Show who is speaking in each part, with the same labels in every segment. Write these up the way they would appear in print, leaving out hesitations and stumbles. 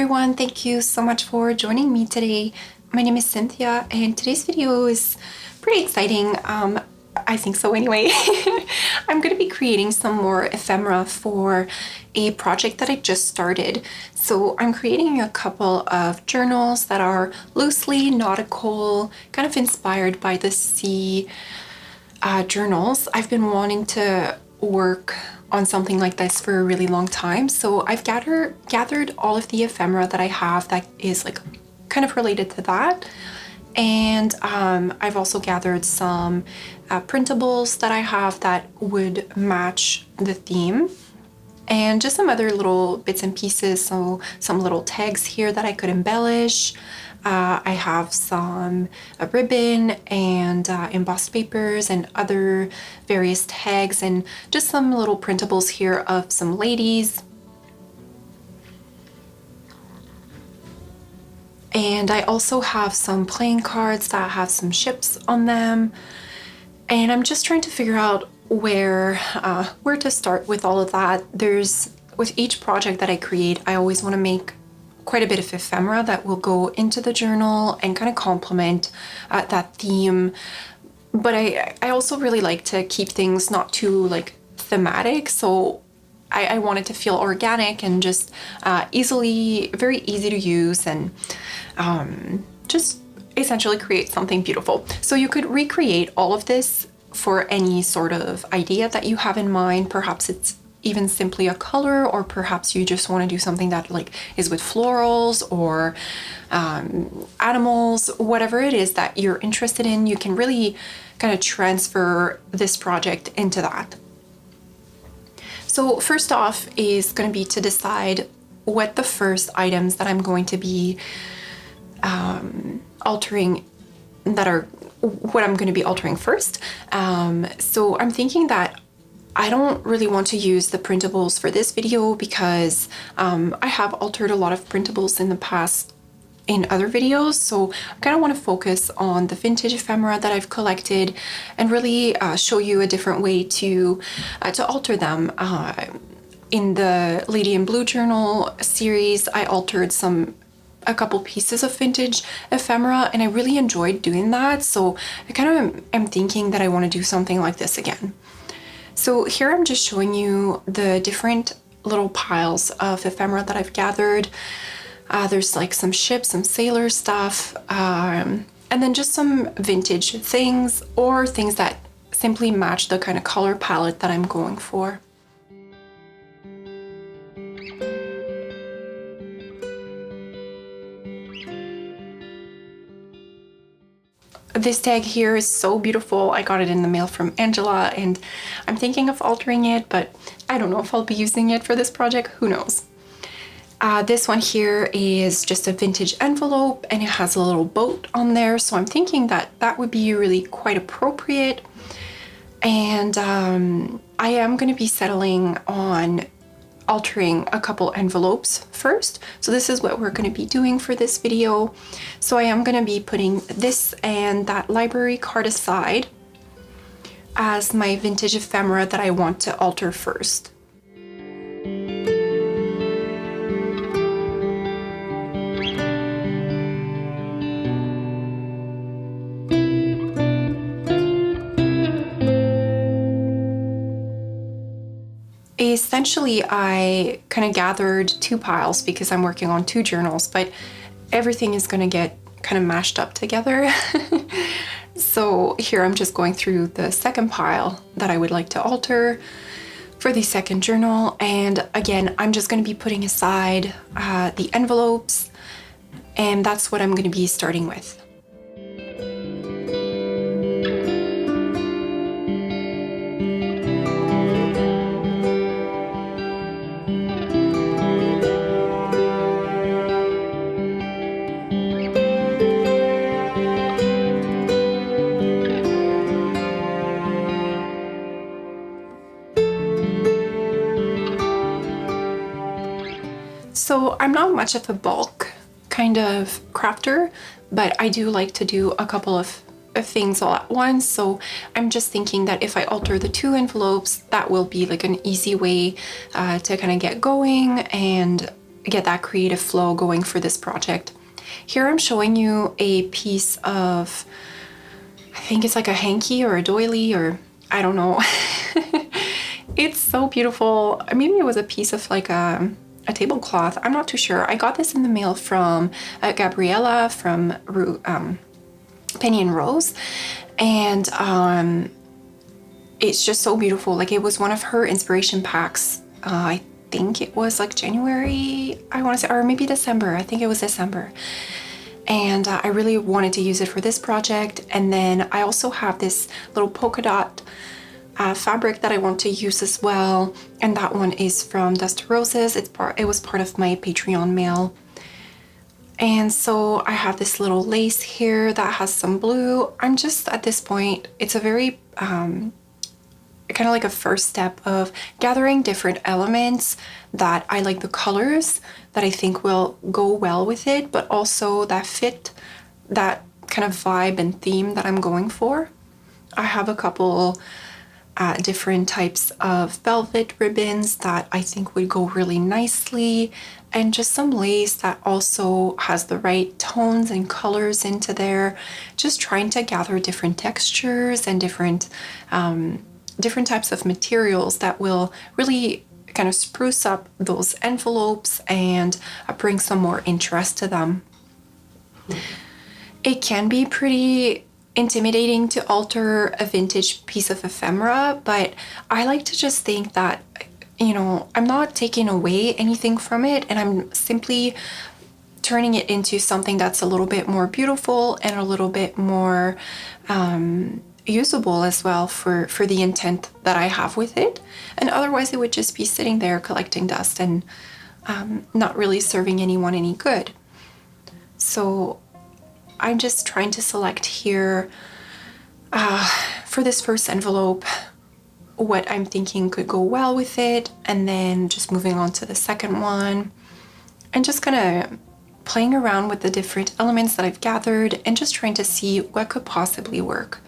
Speaker 1: everyone, thank you so much for joining me today. My name is Cynthia and today's video is pretty exciting. I think so anyway. I'm going to be creating some more ephemera for a project that I just started. So I'm creating a couple of journals that are loosely nautical, kind of inspired by the sea journals. I've been wanting to work on something like this for a really long time. So I've gathered all of the ephemera that I have that is like kind of related to that. And I've also gathered some printables that I have that would match the theme, and just some other little bits and pieces. So some little tags here that I could embellish. I have some ribbon and embossed papers and other various tags, and just some little printables here of some ladies. And I also have some playing cards that have some ships on them. And I'm just trying to figure out where to start with all of that. With each project that I create, I always want to make quite a bit of ephemera that will go into the journal and kind of complement that theme. But I also really like to keep things not too like thematic. So I want it to feel organic and just very easy to use, and just essentially create something beautiful. So you could recreate all of this for any sort of idea that you have in mind. Perhaps it's even simply a color, or perhaps you just want to do something that like is with florals or animals. Whatever it is that you're interested in, you can really kind of transfer this project into that. So first off is going to be to decide what the first items that I'm going to be altering, what I'm going to be altering first. So I'm thinking that I don't really want to use the printables for this video because I have altered a lot of printables in the past in other videos. So I kind of want to focus on the vintage ephemera that I've collected and really show you a different way to alter them. In the Lady in Blue journal series, I altered a couple pieces of vintage ephemera, and I really enjoyed doing that. So I kind of am thinking that I want to do something like this again. So here I'm just showing you the different little piles of ephemera that I've gathered. There's like some ships, some sailor stuff, and then just some vintage things or things that simply match the kind of color palette that I'm going for. This tag here is so beautiful. I got it in the mail from Angela, and I'm thinking of altering it, but I don't know if I'll be using it for this project. Who knows? This one here is just a vintage envelope, and it has a little boat on there. So I'm thinking that that would be really quite appropriate. And I am going to be settling on altering a couple envelopes first. So this is what we're going to be doing for this video. So I am going to be putting this and that library card aside as my vintage ephemera that I want to alter first. Essentially, I kind of gathered two piles because I'm working on two journals, but everything is going to get kind of mashed up together. So here I'm just going through the second pile that I would like to alter for the second journal. And again, I'm just going to be putting aside the envelopes, and that's what I'm going to be starting with. So I'm not much of a bulk kind of crafter, but I do like to do a couple of things all at once. So I'm just thinking that if I alter the two envelopes, that will be like an easy way to kind of get going and get that creative flow going for this project. Here I'm showing you a piece of, I think it's like a hanky or a doily, or I don't know. It's so beautiful. Maybe it was a piece of like a tablecloth. I'm not too sure. I got this in the mail from Gabriella from Penny and Rose, and it's just so beautiful. Like, it was one of her inspiration packs. I think it was like January, I want to say, or maybe December. I think it was December. And I really wanted to use it for this project. And then I also have this little polka dot fabric that I want to use as well. And that one is from Dust to Roses. It was part of my Patreon mail. And so I have this little lace here that has some blue. I'm just, at this point, it's a very kind of like a first step of gathering different elements that I like, the colors that I think will go well with it, but also that fit that kind of vibe and theme that I'm going for. I have a couple different types of velvet ribbons that I think would go really nicely, and just some lace that also has the right tones and colors into there. Just trying to gather different textures and different types of materials that will really kind of spruce up those envelopes and bring some more interest to them. It can be pretty intimidating to alter a vintage piece of ephemera, but I like to just think that, you know, I'm not taking away anything from it, and I'm simply turning it into something that's a little bit more beautiful and a little bit more usable as well for the intent that I have with it. And otherwise it would just be sitting there collecting dust and not really serving anyone any good. So I'm just trying to select here for this first envelope what I'm thinking could go well with it, and then just moving on to the second one and just kind of playing around with the different elements that I've gathered and just trying to see what could possibly work.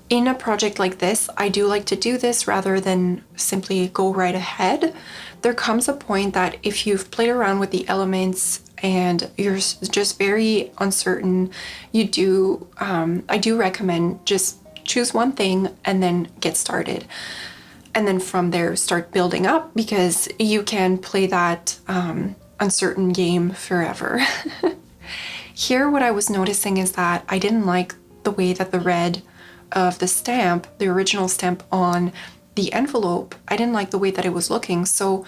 Speaker 1: In a project like this, I do like to do this rather than simply go right ahead. There comes a point that if you've played around with the elements and you're just very uncertain, I do recommend just choose one thing and then get started. And then from there, start building up, because you can play that uncertain game forever. Here, what I was noticing is that I didn't like the way that the red of the stamp, the original stamp on the envelope, I didn't like the way that it was looking. So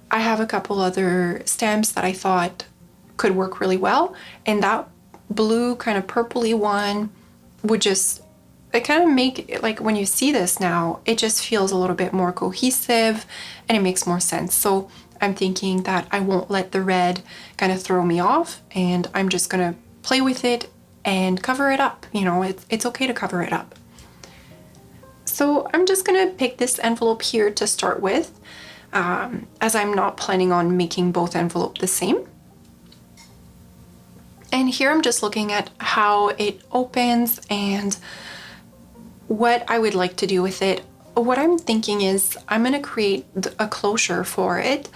Speaker 1: I have a couple other stamps that I thought could work really well, and that blue kind of purpley one would just, it kind of make it, like when you see this now, it just feels a little bit more cohesive and it makes more sense. So I'm thinking that I won't let the red kind of throw me off, and I'm just gonna play with it and cover it up. You know, it's okay to cover it up. So I'm just gonna pick this envelope here to start with, as I'm not planning on making both envelopes the same. And here I'm just looking at how it opens and what I would like to do with it. What I'm thinking is I'm gonna create a closure for it,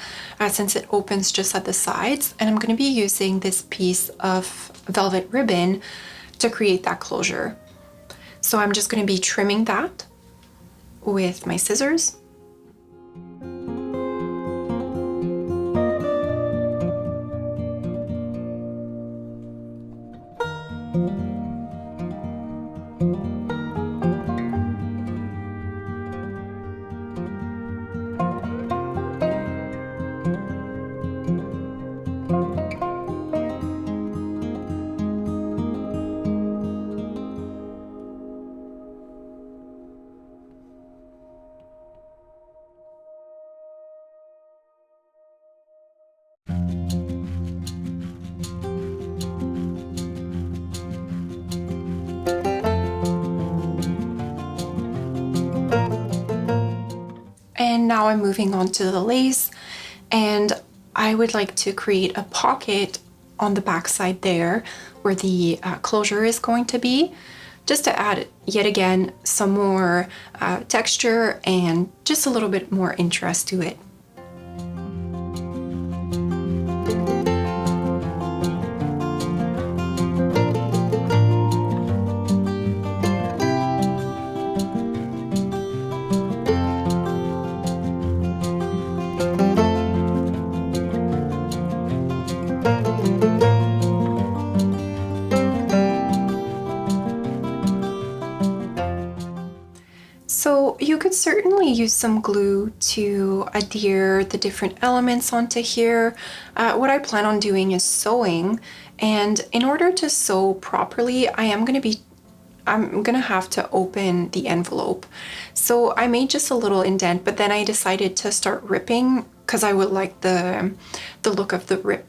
Speaker 1: since it opens just at the sides, and I'm gonna be using this piece of velvet ribbon to create that closure. So I'm just gonna be trimming that with my scissors. And now I'm moving on to the lace, and I would like to create a pocket on the back side there where the closure is going to be, just to add yet again some more texture and just a little bit more interest to it. certainly use some glue to adhere the different elements onto here. What I plan on doing is sewing, and in order to sew properly, I'm gonna have to open the envelope. So I made just a little indent, but then I decided to start ripping because I would like the look of the rip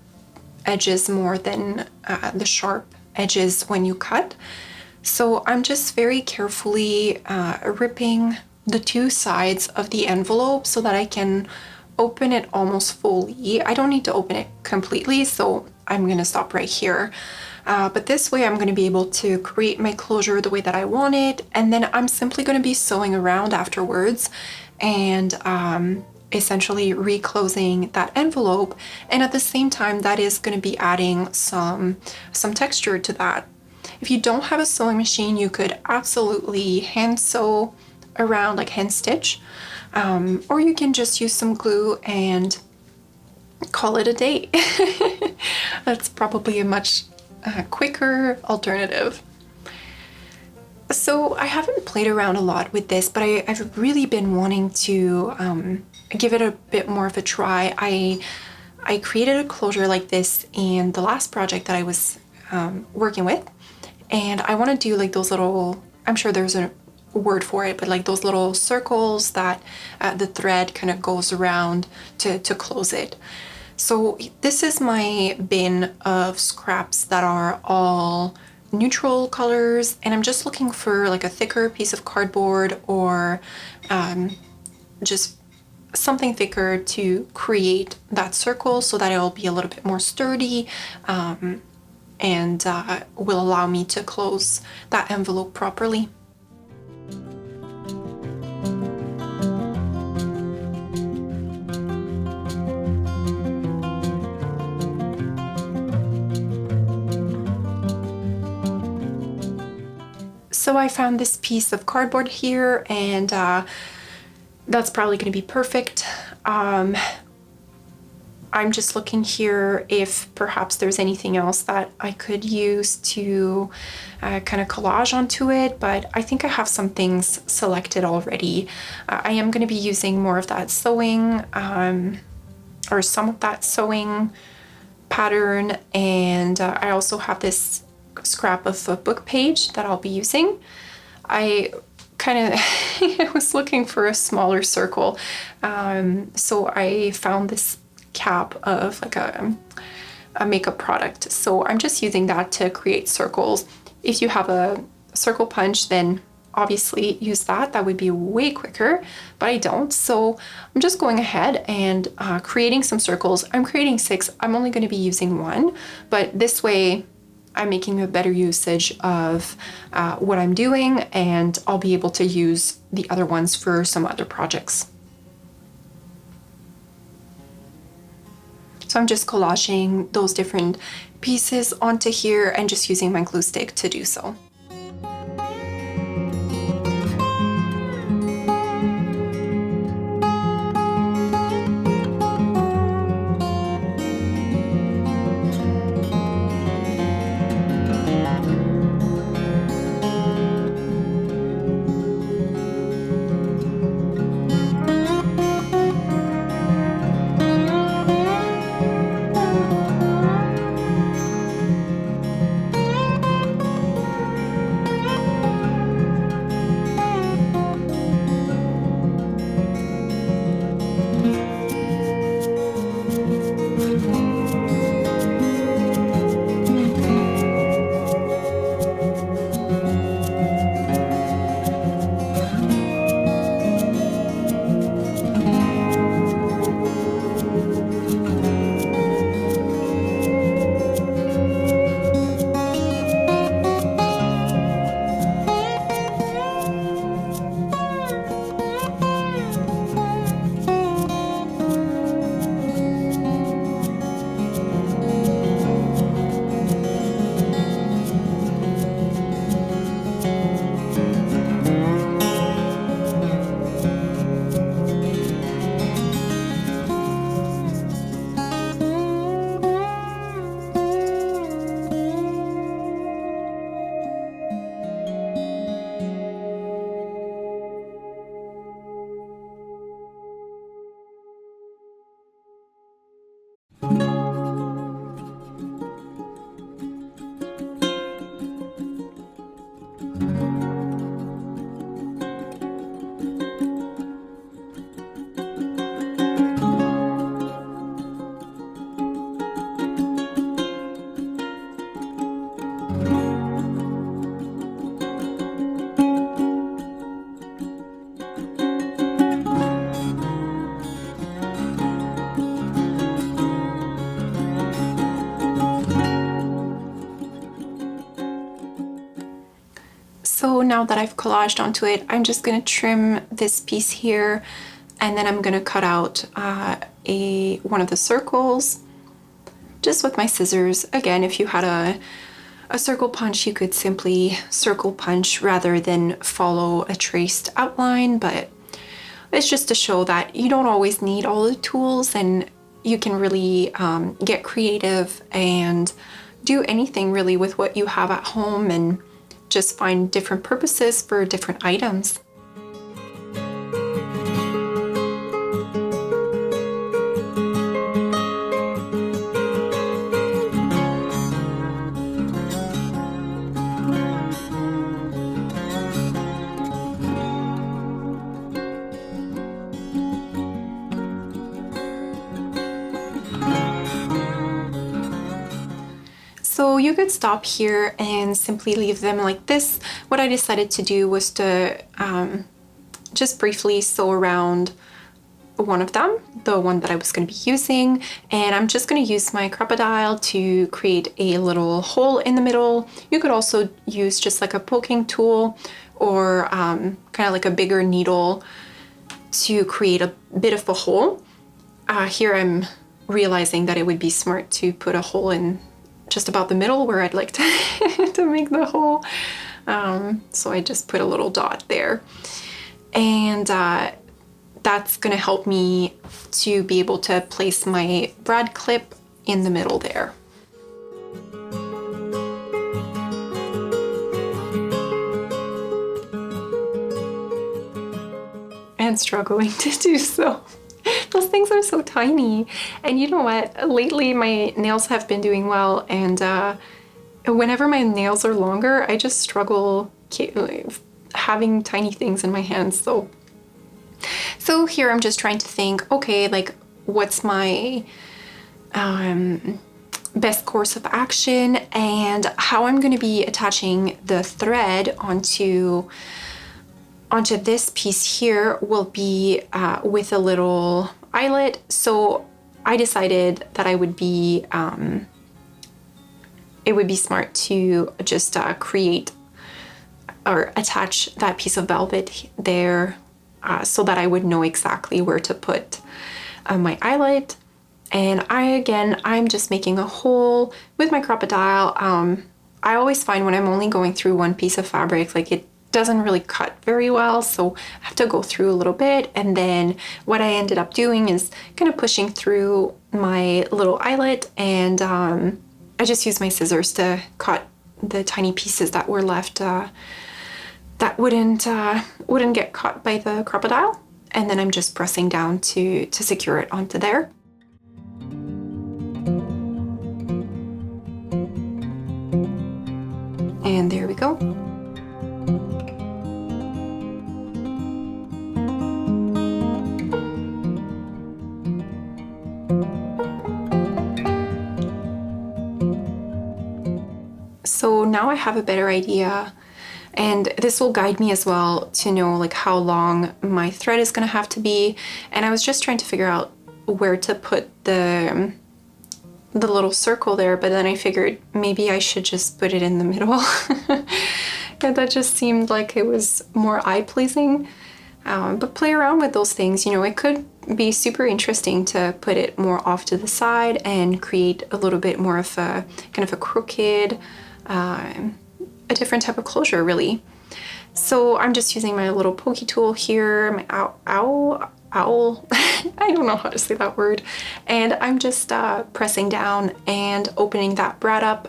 Speaker 1: edges more than the sharp edges when you cut. So I'm just very carefully ripping the two sides of the envelope so that I can open it almost fully. I don't need to open it completely, so I'm gonna stop right here. But this way I'm gonna be able to create my closure the way that I want it, and then I'm simply gonna be sewing around afterwards and essentially reclosing that envelope. And at the same time, that is gonna be adding some texture to that. If you don't have a sewing machine, you could absolutely hand sew around, like hand stitch, or you can just use some glue and call it a day. That's probably a much quicker alternative. So I haven't played around a lot with this, but I've really been wanting to give it a bit more of a try. I created a closure like this in the last project that I was working with, and I want to do like those little, I'm sure there's a word for it, but like those little circles that the thread kind of goes around to close it. So this is my bin of scraps that are all neutral colors, and I'm just looking for like a thicker piece of cardboard or just something thicker to create that circle so that it'll be a little bit more sturdy and will allow me to close that envelope properly. So I found this piece of cardboard here, and that's probably going to be perfect. I'm just looking here if perhaps there's anything else that I could use to kind of collage onto it, but I think I have some things selected already. I am going to be using more of that sewing or some of that sewing pattern, and I also have this scrap of a book page that I'll be using. I kind of I was looking for a smaller circle, so I found this cap of like a makeup product, so I'm just using that to create circles. If you have a circle punch, then obviously use that. That would be way quicker, but I don't, so I'm just going ahead and creating some circles. I'm creating 6. I'm only going to be using 1, but this way I'm making a better usage of what I'm doing, and I'll be able to use the other ones for some other projects. So I'm just collaging those different pieces onto here and just using my glue stick to do so. So now that I've collaged onto it, I'm just gonna trim this piece here, and then I'm gonna cut out one of the circles just with my scissors. Again, if you had a circle punch, you could simply circle punch rather than follow a traced outline, but it's just to show that you don't always need all the tools, and you can really get creative and do anything really with what you have at home and just find different purposes for different items. So you could stop here and simply leave them like this. What I decided to do was to just briefly sew around one of them, the one that I was going to be using, and I'm just going to use my crocodile to create a little hole in the middle. You could also use just like a poking tool or kind of like a bigger needle to create a bit of a hole. Here I'm realizing that it would be smart to put a hole in just about the middle where I'd like to, to make the hole. So I just put a little dot there. And that's gonna help me to be able to place my brad clip in the middle there. And struggling to do so. Those things are so tiny. And you know what? Lately my nails have been doing well, and whenever my nails are longer, I just struggle having tiny things in my hands. So here I'm just trying to think, okay, like what's my best course of action, and how I'm going to be attaching the thread onto this piece here will be with a little eyelet. So I decided that it would be smart to just create or attach that piece of velvet there so that I would know exactly where to put my eyelet. And I'm just making a hole with my crocodile. I always find when I'm only going through one piece of fabric, like it doesn't really cut very well, so I have to go through a little bit, and then what I ended up doing is kind of pushing through my little eyelet, and I just used my scissors to cut the tiny pieces that were left that wouldn't get caught by the crocodile, and then I'm just pressing down to secure it onto there. And there we go. So now I have a better idea, and this will guide me as well to know like how long my thread is gonna have to be. And I was just trying to figure out where to put the little circle there, but then I figured maybe I should just put it in the middle. And that just seemed like it was more eye-pleasing. But play around with those things, you know, it could be super interesting to put it more off to the side and create a little bit more of a kind of a crooked, a different type of closure really. So I'm just using my little pokey tool here, my owl, I don't know how to say that word, and I'm just pressing down and opening that brad up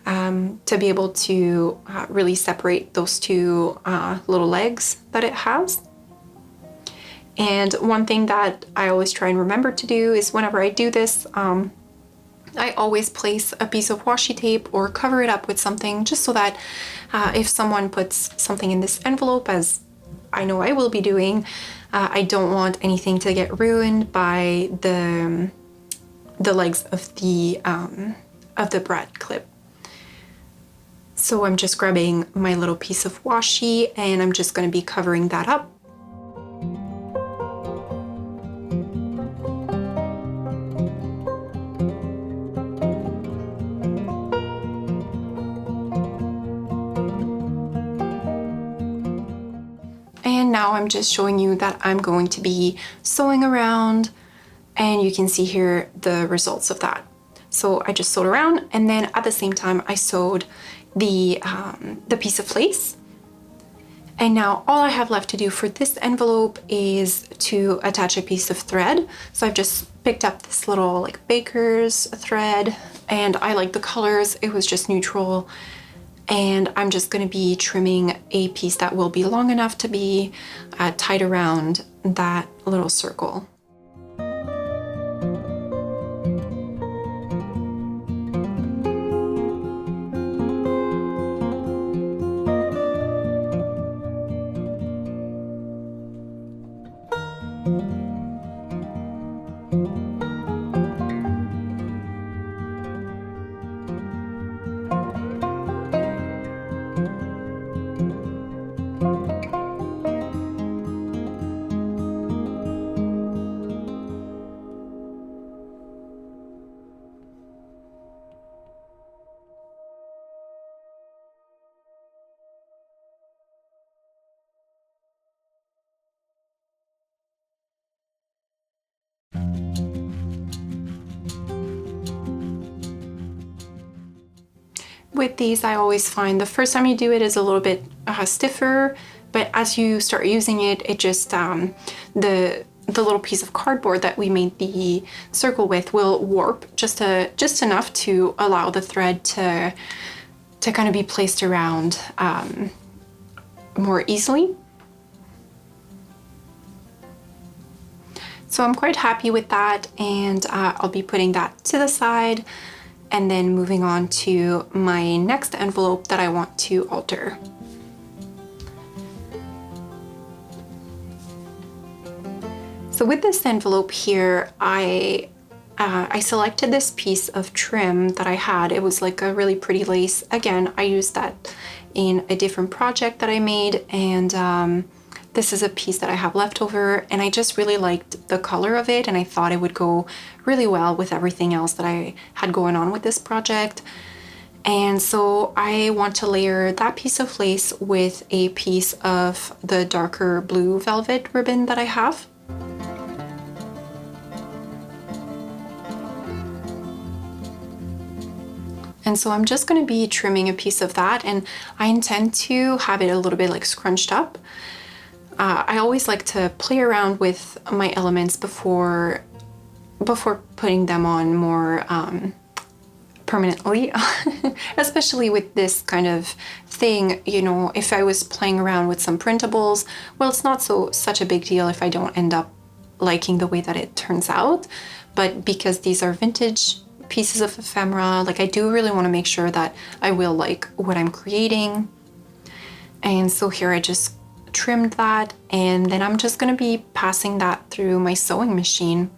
Speaker 1: to be able to really separate those two little legs that it has. And one thing that I always try and remember to do is whenever I do this, I always place a piece of washi tape or cover it up with something, just so that if someone puts something in this envelope, as I know I will be doing, I don't want anything to get ruined by the legs of the brad clip. So I'm just grabbing my little piece of washi, and I'm just going to be covering that up. now I'm just showing you that I'm going to be sewing around, and you can see here the results of that. So I just sewed around, and then at the same time I sewed the piece of lace. And now all I have left to do for this envelope is to attach a piece of thread. So I've just picked up this little like baker's thread, and I like the colors. It was just neutral. And I'm just going to be trimming a piece that will be long enough to be tied around that little circle. With these, I always find the first time you do it is a little bit stiffer, but as you start using it, it just, the little piece of cardboard that we made the circle with will warp just enough to allow the thread to kind of be placed around more easily. So I'm quite happy with that, and I'll be putting that to the side and then moving on to my next envelope that I want to alter. So with this envelope here, I selected this piece of trim that I had. It was like a really pretty lace. Again, I used that in a different project that I made, and this is a piece that I have left over, and I just really liked the color of it, and I thought it would go really well with everything else that I had going on with this project. And so I want to layer that piece of lace with a piece of the darker blue velvet ribbon that I have. And so I'm just going to be trimming a piece of that, and I intend to have it a little bit like scrunched up. I always like to play around with my elements before putting them on more permanently, especially with this kind of thing. You know, if I was playing around with some printables, well, it's not such a big deal if I don't end up liking the way that it turns out. But because these are vintage pieces of ephemera, like I do really want to make sure that I will like what I'm creating. And so here I just trimmed that, and then I'm just going to be passing that through my sewing machine.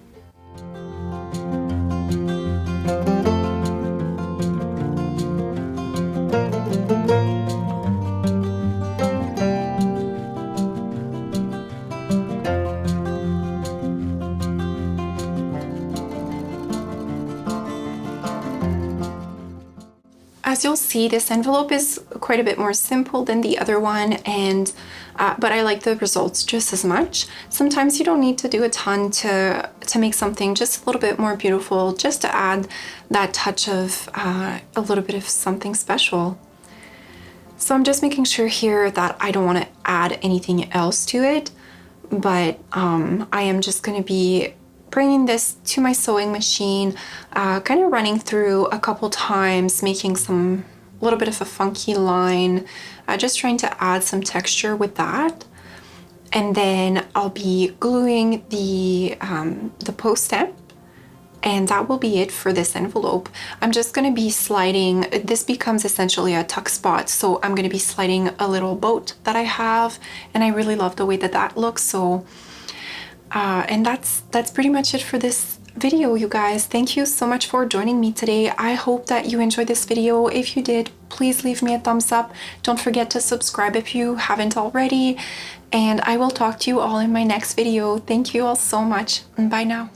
Speaker 1: As you'll see, this envelope is quite a bit more simple than the other one, and but I like the results just as much. Sometimes you don't need to do a ton to make something just a little bit more beautiful, just to add that touch of a little bit of something special. So I'm just making sure here that I don't want to add anything else to it, but I am just going to be bringing this to my sewing machine, kind of running through a couple times, making some little bit of a funky line, just trying to add some texture with that. And then I'll be gluing the post stamp, and that will be it for this envelope. I'm just going to be sliding, this becomes essentially a tuck spot, so I'm going to be sliding a little boat that I have, and I really love the way that that looks. So and that's pretty much it for this video, you guys. Thank you so much for joining me today. I hope that you enjoyed this video. If you did, please leave me a thumbs up. Don't forget to subscribe if you haven't already, and I will talk to you all in my next video. Thank you all so much, and bye now.